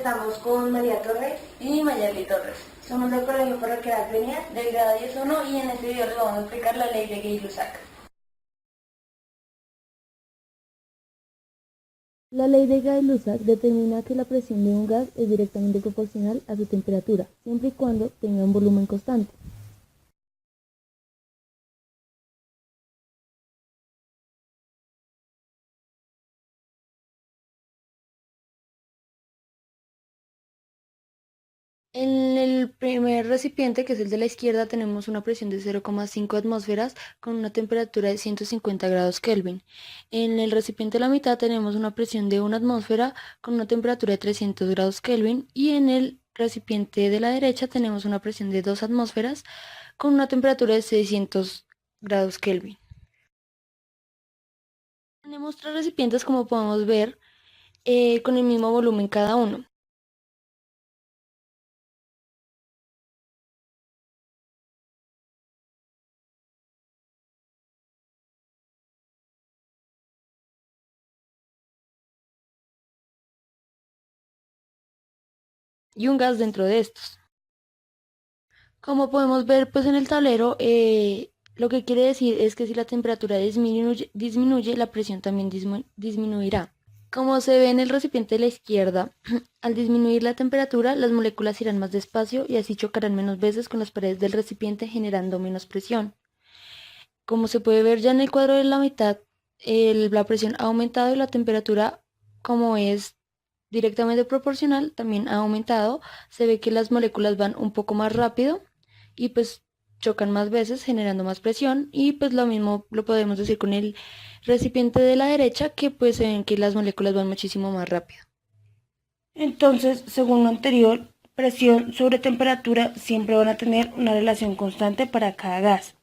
estamos con María Torres y Mayerly Torres. Somos del Colegio Parroquial Peña del grado 10.1 y en este video les vamos a explicar la ley de Gay-Lussac. La ley de Gay-Lussac determina que la presión de un gas es directamente proporcional a su temperatura, siempre y cuando tenga un volumen constante. En el primer recipiente, que es el de la izquierda, tenemos una presión de 0,5 atmósferas con una temperatura de 150 grados Kelvin. En el recipiente de la mitad tenemos una presión de 1 atmósfera con una temperatura de 300 grados Kelvin. Y en el recipiente de la derecha tenemos una presión de 2 atmósferas con una temperatura de 600 grados Kelvin. Tenemos 3 recipientes, como podemos ver, con el mismo volumen cada uno. Y un gas dentro de estos. Como podemos ver pues en el tablero, lo que quiere decir es que si la temperatura disminuye, la presión también disminuirá. Como se ve en el recipiente de la izquierda, al disminuir la temperatura, las moléculas irán más despacio y así chocarán menos veces con las paredes del recipiente, generando menos presión. Como se puede ver ya en el cuadro de la mitad, la presión ha aumentado y la temperatura, como es directamente proporcional, también ha aumentado. Se ve que las moléculas van un poco más rápido y pues chocan más veces, generando más presión. Y pues lo mismo lo podemos decir con el recipiente de la derecha, que pues se ven que las moléculas van muchísimo más rápido. Entonces, según lo anterior, presión sobre temperatura siempre van a tener una relación constante para cada gas.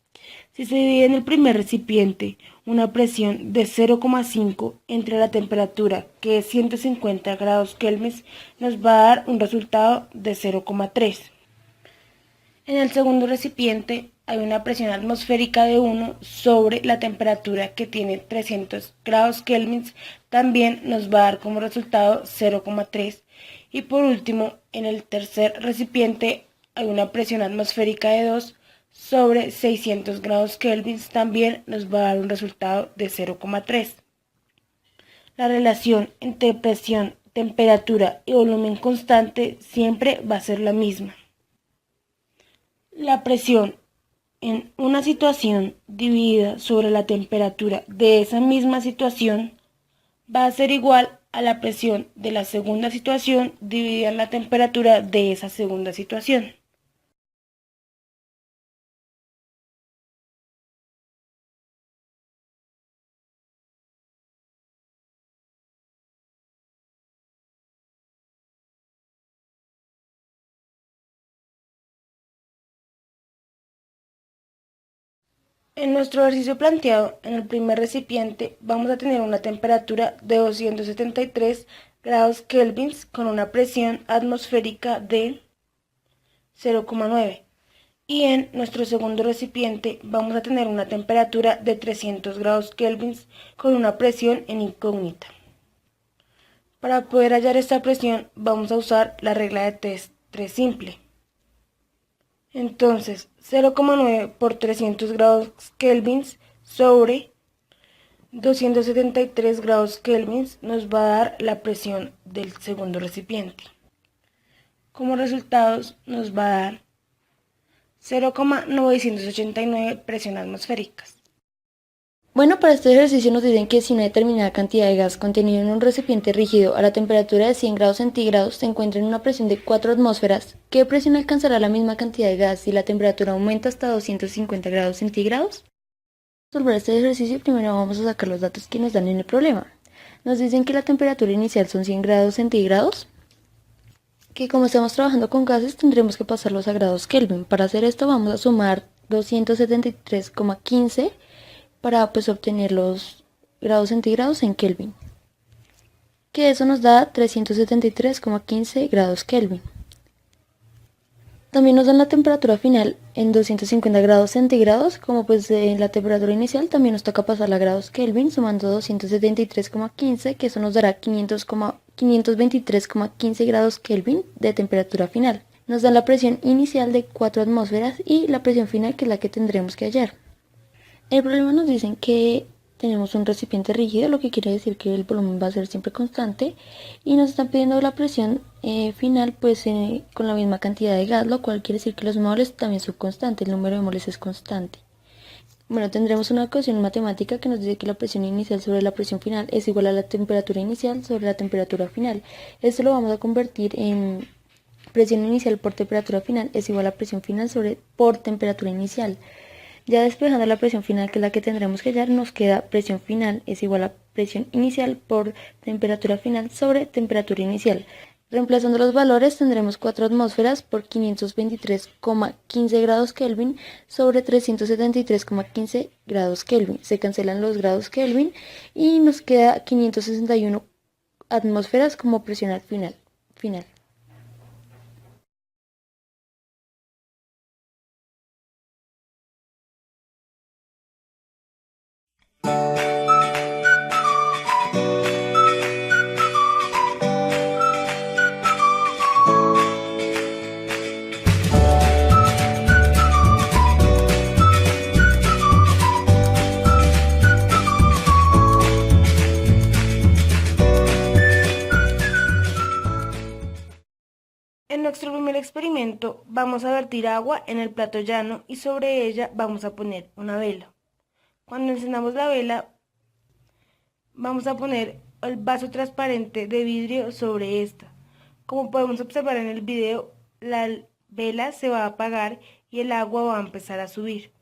Si se divide en el primer recipiente una presión de 0,5 entre la temperatura, que es 150 grados Kelvin, nos va a dar un resultado de 0,3. En el segundo recipiente hay una presión atmosférica de 1 sobre la temperatura, que tiene 300 grados Kelvin, también nos va a dar como resultado 0,3. Y por último, en el tercer recipiente hay una presión atmosférica de 2 sobre 600 grados Kelvin, también nos va a dar un resultado de 0,3. La relación entre presión, temperatura y volumen constante siempre va a ser la misma. La presión en una situación dividida sobre la temperatura de esa misma situación va a ser igual a la presión de la segunda situación dividida en la temperatura de esa segunda situación. En nuestro ejercicio planteado, en el primer recipiente vamos a tener una temperatura de 273 grados Kelvin con una presión atmosférica de 0,9. Y en nuestro segundo recipiente vamos a tener una temperatura de 300 grados Kelvin con una presión en incógnita. Para poder hallar esta presión vamos a usar la regla de Test simple. Entonces, 0,9 por 300 grados Kelvin sobre 273 grados Kelvin nos va a dar la presión del segundo recipiente. Como resultados nos va a dar 0,989 presión atmosféricas. Bueno, para este ejercicio nos dicen que si una determinada cantidad de gas contenido en un recipiente rígido a la temperatura de 100 grados centígrados se encuentra en una presión de 4 atmósferas, ¿qué presión alcanzará la misma cantidad de gas si la temperatura aumenta hasta 250 grados centígrados? Para resolver este ejercicio, primero vamos a sacar los datos que nos dan en el problema. Nos dicen que la temperatura inicial son 100 grados centígrados, que como estamos trabajando con gases tendremos que pasarlos a grados Kelvin. Para hacer esto vamos a sumar 273,15 para pues obtener los grados centígrados en Kelvin, que eso nos da 373,15 grados Kelvin. También nos dan la temperatura final en 250 grados centígrados. Como pues en la temperatura inicial también nos toca pasarla a grados Kelvin, sumando 273,15, que eso nos dará 523,15 grados Kelvin de temperatura final. Nos dan la presión inicial de 4 atmósferas y la presión final, que es la que tendremos que hallar. El problema nos dicen que tenemos un recipiente rígido, lo que quiere decir que el volumen va a ser siempre constante, y nos están pidiendo la presión final pues con la misma cantidad de gas, lo cual quiere decir que los moles también son constantes, el número de moles es constante. Bueno, tendremos una ecuación matemática que nos dice que la presión inicial sobre la presión final es igual a la temperatura inicial sobre la temperatura final. Esto lo vamos a convertir en presión inicial por temperatura final es igual a presión final por temperatura inicial. Ya despejando la presión final, que es la que tendremos que hallar, nos queda presión final es igual a presión inicial por temperatura final sobre temperatura inicial. Reemplazando los valores, tendremos 4 atmósferas por 523,15 grados Kelvin sobre 373,15 grados Kelvin. Se cancelan los grados Kelvin y nos queda 561 atmósferas como presión final. En nuestro primer experimento vamos a vertir agua en el plato llano y sobre ella vamos a poner una vela. Cuando encendamos la vela, vamos a poner el vaso transparente de vidrio sobre esta. Como podemos observar en el video, la vela se va a apagar y el agua va a empezar a subir.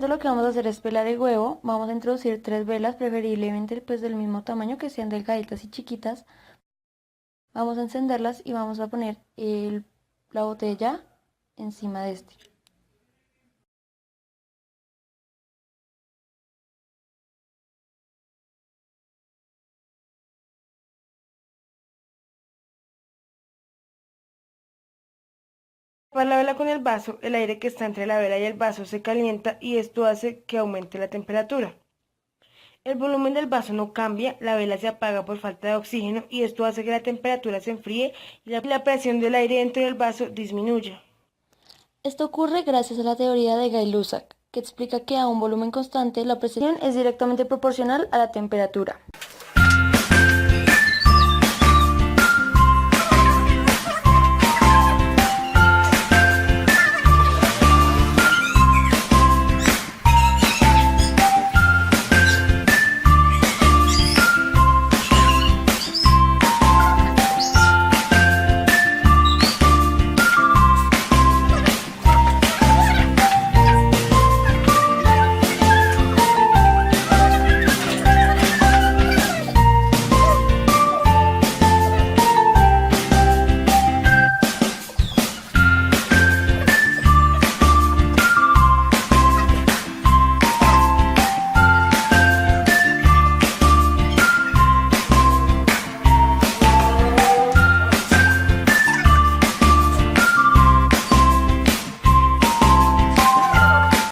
Lo que vamos a hacer es pelar el huevo. Vamos a introducir 3 velas, preferiblemente pues del mismo tamaño, que sean delgaditas y chiquitas. Vamos a encenderlas y vamos a poner la botella encima de este. Para la vela con el vaso, el aire que está entre la vela y el vaso se calienta y esto hace que aumente la temperatura. El volumen del vaso no cambia, la vela se apaga por falta de oxígeno y esto hace que la temperatura se enfríe y la presión del aire dentro del vaso disminuya. Esto ocurre gracias a la teoría de Gay-Lussac, que explica que a un volumen constante la presión es directamente proporcional a la temperatura.